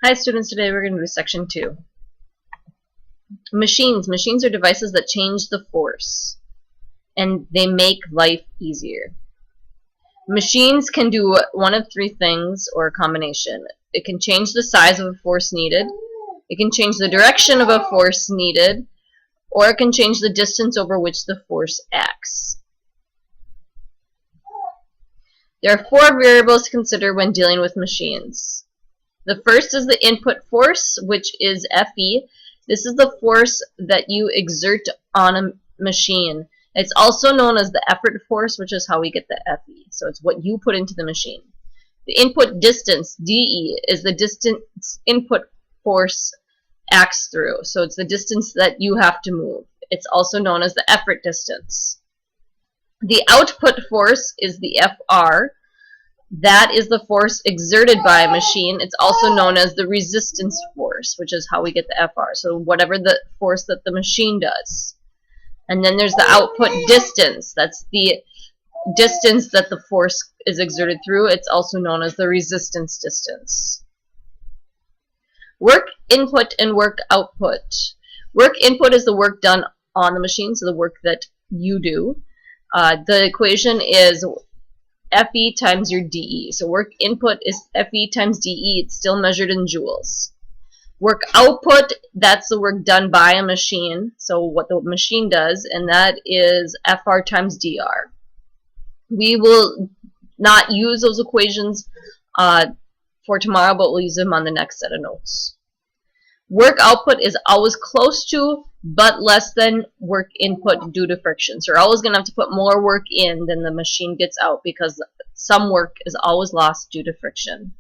Hi students, today we're going to do section 2. Machines. Machines are devices that change the force and they make life easier. Machines can do one of three things or a combination. It can change the size of a force needed, it can change the direction of a force needed, or it can change the distance over which the force acts. There are 4 variables to consider when dealing with machines. The first is the input force, which is Fe. This is the force that you exert on a machine. It's also known as the effort force, which is how we get the Fe. So it's what you put into the machine. The input distance, dE, is the distance input force acts through. So it's the distance that you have to move. It's also known as the effort distance. The output force is the Fr. That is the force exerted by a machine. It's also known as the resistance force, which is how we get the Fr. So whatever the force that the machine does. And then there's the output distance. That's the distance that the force is exerted through. It's also known as the resistance distance. Work input and work output. Work input is the work done on the machine, so the work that you do. The equation is Fe times your dE. So work input is Fe times dE. It's still measured in joules. Work output, that's the work done by a machine. So what the machine does, and that is Fr times dr. We will not use those equations for tomorrow, but we'll use them on the next set of notes. Work output is always close to but less than work input due to friction. So you're always going to have to put more work in than the machine gets out because some work is always lost due to friction.